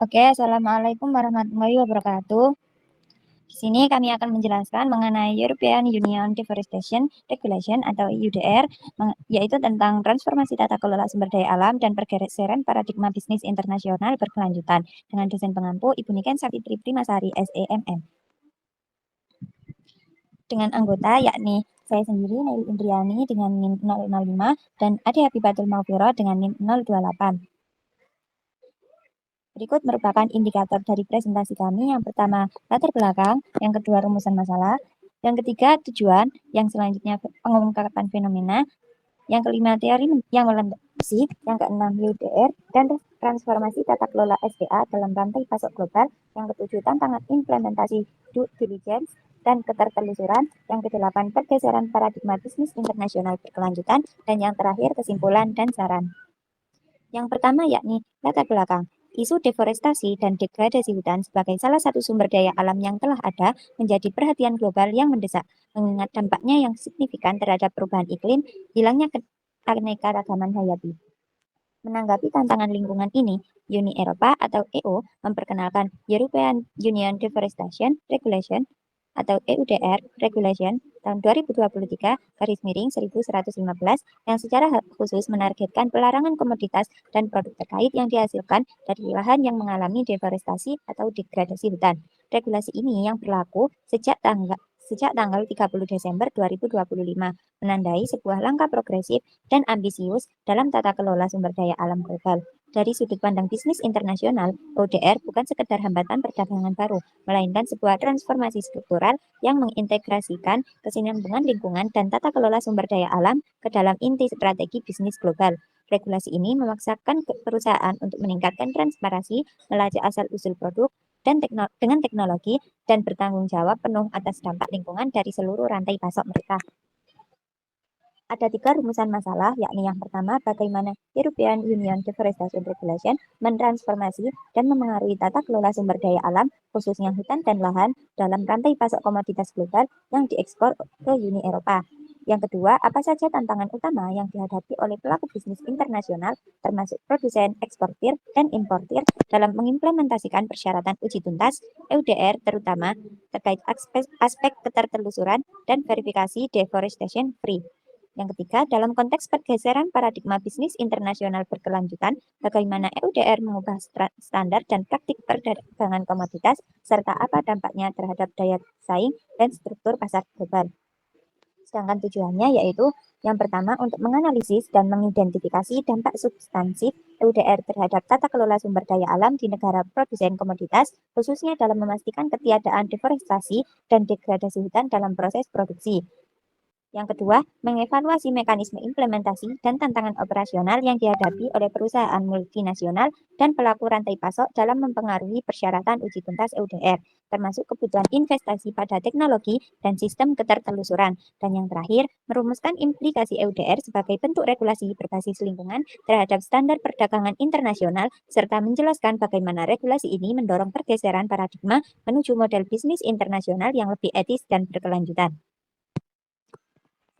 Oke, Assalamualaikum warahmatullahi wabarakatuh. Di sini kami akan menjelaskan mengenai European Union Deforestation Regulation atau EUDR, yaitu tentang transformasi tata kelola sumber daya alam dan pergeseran paradigma bisnis internasional berkelanjutan dengan dosen pengampu Ibu Niken Savitri Primasari, SEMM. Dengan anggota yakni saya sendiri, Nail Indriani dengan NIM 005 dan Ade Habibatul Maufiro dengan NIM 028. Berikut merupakan indikator dari presentasi kami. Yang pertama, latar belakang. Yang kedua, rumusan masalah. Yang ketiga, tujuan. Yang selanjutnya, pengungkapan fenomena. Yang kelima, teori yang melandasi. Yang keenam, UDR. Dan transformasi tata kelola SDA dalam rantai pasok global. Yang ketujuh, tantangan implementasi due diligence dan ketertelusuran. Yang kedelapan, pergeseran paradigma bisnis internasional berkelanjutan. Dan yang terakhir, kesimpulan dan saran. Yang pertama yakni latar belakang. Isu deforestasi dan degradasi hutan sebagai salah satu sumber daya alam yang telah ada menjadi perhatian global yang mendesak, mengingat dampaknya yang signifikan terhadap perubahan iklim, hilangnya keanekaragaman hayati. Menanggapi tantangan lingkungan ini, Uni Eropa atau EU memperkenalkan European Union Deforestation Regulation atau EUDR Regulation tahun 2023 /1115 yang secara khusus menargetkan pelarangan komoditas dan produk terkait yang dihasilkan dari lahan yang mengalami deforestasi atau degradasi hutan. Regulasi ini yang berlaku sejak tanggal 30 Desember 2025 menandai sebuah langkah progresif dan ambisius dalam tata kelola sumber daya alam global. Dari sudut pandang bisnis internasional, ODR bukan sekedar hambatan perdagangan baru, melainkan sebuah transformasi struktural yang mengintegrasikan kesinambungan lingkungan dan tata kelola sumber daya alam ke dalam inti strategi bisnis global. Regulasi ini memaksakan perusahaan untuk meningkatkan transparansi, melacak asal-usul produk, dan dengan teknologi dan bertanggung jawab penuh atas dampak lingkungan dari seluruh rantai pasok mereka. Ada 3 rumusan masalah, yakni yang pertama, bagaimana European Union Deforestation Regulation mentransformasi dan memengaruhi tata kelola sumber daya alam, khususnya hutan dan lahan, dalam rantai pasok komoditas global yang diekspor ke Uni Eropa. Yang kedua, apa saja tantangan utama yang dihadapi oleh pelaku bisnis internasional, termasuk produsen, eksportir, dan importir, dalam mengimplementasikan persyaratan uji tuntas EUDR, terutama terkait aspek ketertelusuran dan verifikasi deforestation free. Yang ketiga, dalam konteks pergeseran paradigma bisnis internasional berkelanjutan, bagaimana EUDR mengubah standar dan praktik perdagangan komoditas, serta apa dampaknya terhadap daya saing dan struktur pasar global. Sedangkan tujuannya yaitu yang pertama untuk menganalisis dan mengidentifikasi dampak substansif EUDR terhadap tata kelola sumber daya alam di negara produsen komoditas, khususnya dalam memastikan ketiadaan deforestasi dan degradasi hutan dalam proses produksi. Yang kedua, mengevaluasi mekanisme implementasi dan tantangan operasional yang dihadapi oleh perusahaan multinasional dan pelaku rantai pasok dalam mempengaruhi persyaratan uji tuntas EUDR, termasuk kebutuhan investasi pada teknologi dan sistem ketertelusuran. Dan yang terakhir, merumuskan implikasi EUDR sebagai bentuk regulasi berbasis lingkungan terhadap standar perdagangan internasional, serta menjelaskan bagaimana regulasi ini mendorong pergeseran paradigma menuju model bisnis internasional yang lebih etis dan berkelanjutan.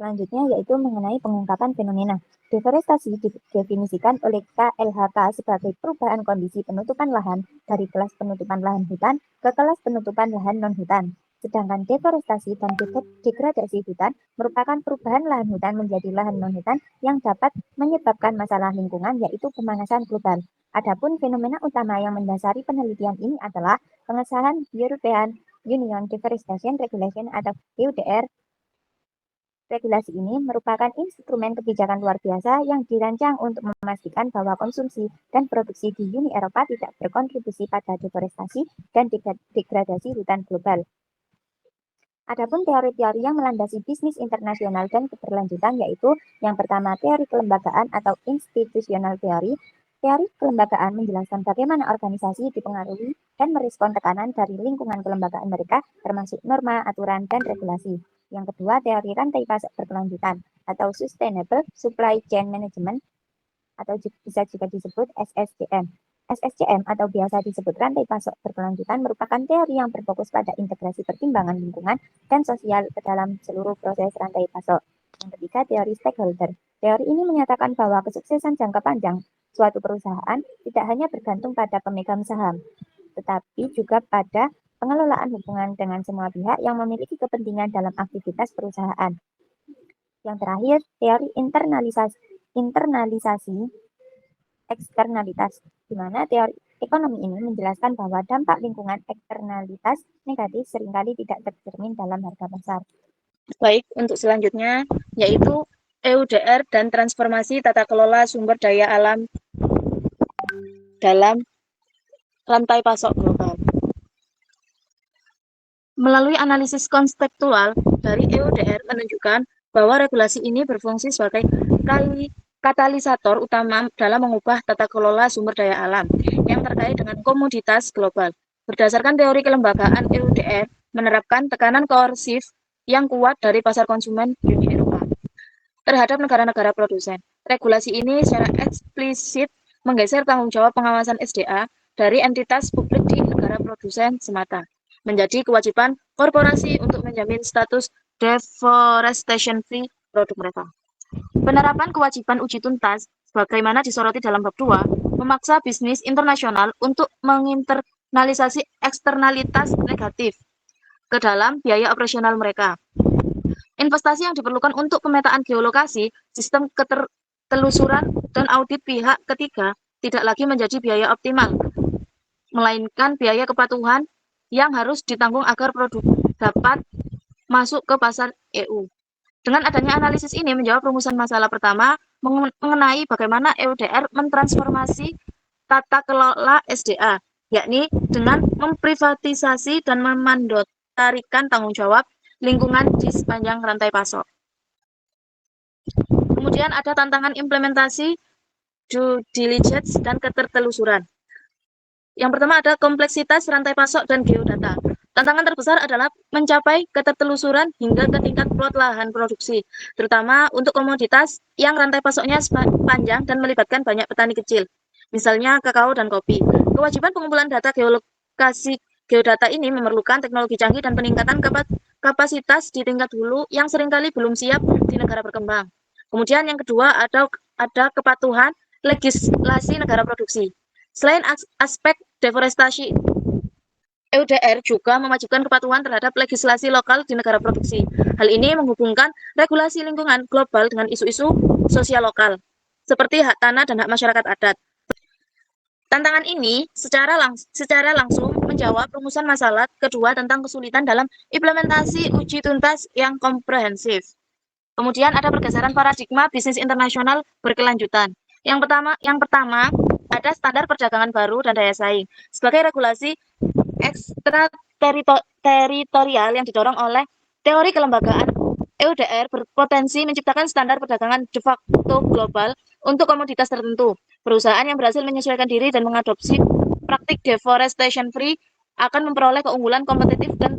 Selanjutnya yaitu mengenai pengungkapan fenomena. Deforestasi didefinisikan oleh KLHK sebagai perubahan kondisi penutupan lahan dari kelas penutupan lahan hutan ke kelas penutupan lahan non-hutan. Sedangkan deforestasi dan degradasi hutan merupakan perubahan lahan hutan menjadi lahan non-hutan yang dapat menyebabkan masalah lingkungan, yaitu pemanasan global. Adapun fenomena utama yang mendasari penelitian ini adalah pengesahan European Union Deforestation Regulation atau EUDR. Regulasi ini merupakan instrumen kebijakan luar biasa yang dirancang untuk memastikan bahwa konsumsi dan produksi di Uni Eropa tidak berkontribusi pada deforestasi dan degradasi hutan global. Adapun teori-teori yang melandasi bisnis internasional dan keberlanjutan yaitu yang pertama teori kelembagaan atau institutional theory. Teori kelembagaan menjelaskan bagaimana organisasi dipengaruhi dan merespon tekanan dari lingkungan kelembagaan mereka, termasuk norma, aturan, dan regulasi. Yang kedua, teori rantai pasok berkelanjutan atau Sustainable Supply Chain Management atau bisa juga disebut SSCM. SSCM atau biasa disebut rantai pasok berkelanjutan merupakan teori yang berfokus pada integrasi pertimbangan lingkungan dan sosial ke dalam seluruh proses rantai pasok. Yang ketiga, teori stakeholder. Teori ini menyatakan bahwa kesuksesan jangka panjang Suatu perusahaan tidak hanya bergantung pada pemegang saham, tetapi juga pada pengelolaan hubungan dengan semua pihak yang memiliki kepentingan dalam aktivitas perusahaan. Yang terakhir, teori internalisasi eksternalitas, di mana teori ekonomi ini menjelaskan bahwa dampak lingkungan eksternalitas negatif seringkali tidak tercermin dalam harga pasar. Baik, untuk selanjutnya yaitu EUDR dan transformasi tata kelola sumber daya alam dalam rantai pasok global. Melalui analisis konseptual dari EUDR menunjukkan bahwa regulasi ini berfungsi sebagai katalisator utama dalam mengubah tata kelola sumber daya alam yang terkait dengan komoditas global. Berdasarkan teori kelembagaan, EUDR menerapkan tekanan koersif yang kuat dari pasar konsumen Uni Eropa terhadap negara-negara produsen. Regulasi ini secara eksplisit menggeser tanggung jawab pengawasan SDA dari entitas publik di negara produsen semata menjadi kewajiban korporasi untuk menjamin status deforestation free produk mereka. Penerapan kewajiban uji tuntas, sebagaimana disoroti dalam bab 2, memaksa bisnis internasional untuk menginternalisasi eksternalitas negatif ke dalam biaya operasional mereka. Investasi yang diperlukan untuk pemetaan geolokasi, sistem ketertelusuran, dan audit pihak ketiga tidak lagi menjadi biaya optimal, melainkan biaya kepatuhan yang harus ditanggung agar produk dapat masuk ke pasar EU. Dengan adanya analisis ini menjawab rumusan masalah pertama mengenai bagaimana EUDR mentransformasi tata kelola SDA, yakni dengan memprivatisasi dan memandatarikan tanggung jawab lingkungan di sepanjang rantai pasok. Kemudian ada tantangan implementasi due diligence dan ketertelusuran. Yang pertama ada kompleksitas rantai pasok dan geodata. Tantangan terbesar adalah mencapai ketertelusuran hingga ke tingkat plot lahan produksi, terutama untuk komoditas yang rantai pasoknya panjang dan melibatkan banyak petani kecil, misalnya kakao dan kopi. Kewajiban pengumpulan data geolokasi geodata ini memerlukan teknologi canggih dan peningkatan kapasitas di tingkat hulu yang seringkali belum siap di negara berkembang. Kemudian yang kedua ada kepatuhan legislasi negara produksi. Selain aspek deforestasi, EUDR juga mewajibkan kepatuhan terhadap legislasi lokal di negara produksi. Hal ini menghubungkan regulasi lingkungan global dengan isu-isu sosial lokal, seperti hak tanah dan hak masyarakat adat. Tantangan ini secara langsung menjawab rumusan masalah kedua tentang kesulitan dalam implementasi uji tuntas yang komprehensif. Kemudian ada pergeseran paradigma bisnis internasional berkelanjutan. Yang pertama ada standar perdagangan baru dan daya saing sebagai regulasi ekstrateritorial yang didorong oleh teori kelembagaan. EUDR berpotensi menciptakan standar perdagangan de facto global untuk komoditas tertentu. Perusahaan yang berhasil menyesuaikan diri dan mengadopsi praktik deforestation free akan memperoleh keunggulan kompetitif dan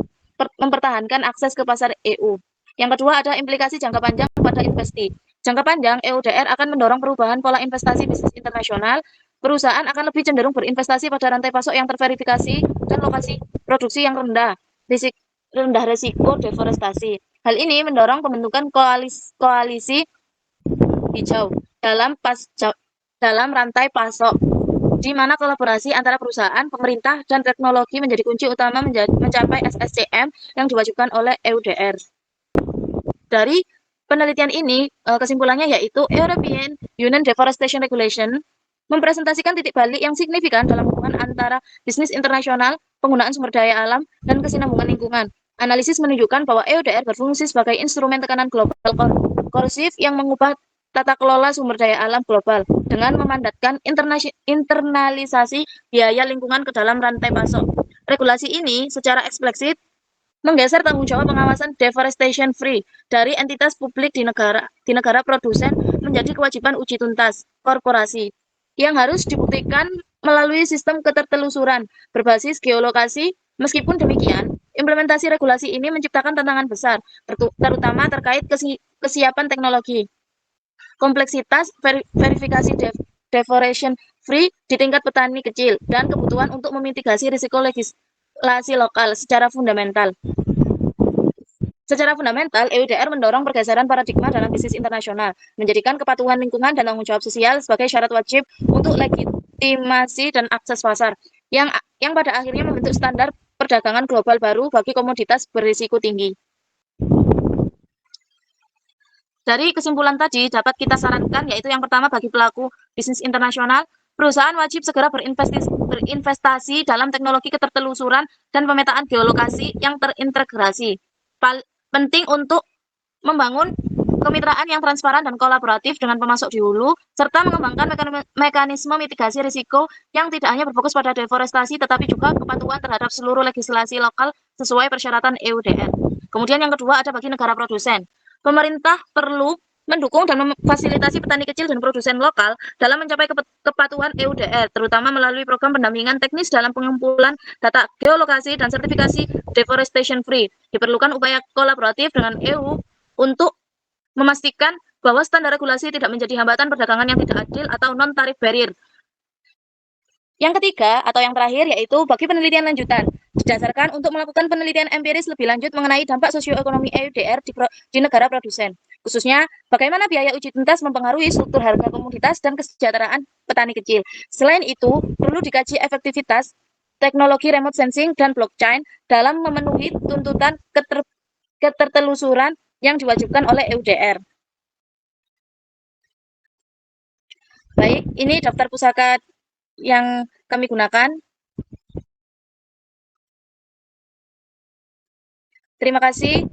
mempertahankan akses ke pasar EU. Yang kedua ada implikasi jangka panjang pada investasi. Jangka panjang, EUDR akan mendorong perubahan pola investasi bisnis internasional. Perusahaan akan lebih cenderung berinvestasi pada rantai pasok yang terverifikasi dan lokasi produksi yang rendah risiko deforestasi. Hal ini mendorong pembentukan koalisi hijau dalam rantai pasok, di mana kolaborasi antara perusahaan, pemerintah, dan teknologi menjadi kunci utama mencapai SSCM yang diwajibkan oleh EUDR. Dari penelitian ini, kesimpulannya yaitu European Union Deforestation Regulation mempresentasikan titik balik yang signifikan dalam hubungan antara bisnis internasional, penggunaan sumber daya alam, dan kesinambungan lingkungan. Analisis menunjukkan bahwa EUDR berfungsi sebagai instrumen tekanan global koersif yang mengubah tata kelola sumber daya alam global dengan memandatkan internalisasi biaya lingkungan ke dalam rantai pasok. Regulasi ini secara eksplisit menggeser tanggung jawab pengawasan deforestation free dari entitas publik di negara produsen menjadi kewajiban uji tuntas korporasi yang harus dibuktikan melalui sistem ketertelusuran berbasis geolokasi. Meskipun demikian, implementasi regulasi ini menciptakan tantangan besar, terutama terkait kesiapan teknologi, kompleksitas verifikasi deforestation free di tingkat petani kecil, dan kebutuhan untuk memitigasi risiko legislasi lokal secara fundamental. Secara fundamental, EUDR mendorong pergeseran paradigma dalam bisnis internasional, menjadikan kepatuhan lingkungan dan tanggung jawab sosial sebagai syarat wajib untuk legitimasi dan akses pasar, yang pada akhirnya membentuk standar perdagangan global baru bagi komoditas berisiko tinggi. Dari kesimpulan tadi dapat kita sarankan yaitu yang pertama bagi pelaku bisnis internasional, perusahaan wajib segera berinvestasi dalam teknologi ketertelusuran dan pemetaan geolokasi yang terintegrasi. Penting untuk membangun kemitraan yang transparan dan kolaboratif dengan pemasok di hulu, serta mengembangkan mekanisme mitigasi risiko yang tidak hanya berfokus pada deforestasi, tetapi juga kepatuhan terhadap seluruh legislasi lokal sesuai persyaratan EUDR. Kemudian yang kedua ada bagi negara produsen. Pemerintah perlu mendukung dan memfasilitasi petani kecil dan produsen lokal dalam mencapai kepatuhan EUDR, terutama melalui program pendampingan teknis dalam pengumpulan data geolokasi dan sertifikasi deforestation free. Diperlukan upaya kolaboratif dengan EU untuk memastikan bahwa standar regulasi tidak menjadi hambatan perdagangan yang tidak adil atau non-tarif barrier. Yang ketiga atau yang terakhir yaitu bagi penelitian lanjutan, didasarkan untuk melakukan penelitian empiris lebih lanjut mengenai dampak sosioekonomi EUDR di negara produsen, khususnya bagaimana biaya uji tuntas mempengaruhi struktur harga komoditas dan kesejahteraan petani kecil. Selain itu, perlu dikaji efektivitas teknologi remote sensing dan blockchain dalam memenuhi tuntutan ketertelusuran yang diwajibkan oleh EUDR. Baik, ini daftar pusaka yang kami gunakan. Terima kasih.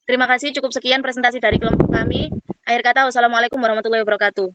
Terima kasih, cukup sekian presentasi dari kelompok kami. Akhir kata, wassalamualaikum warahmatullahi wabarakatuh.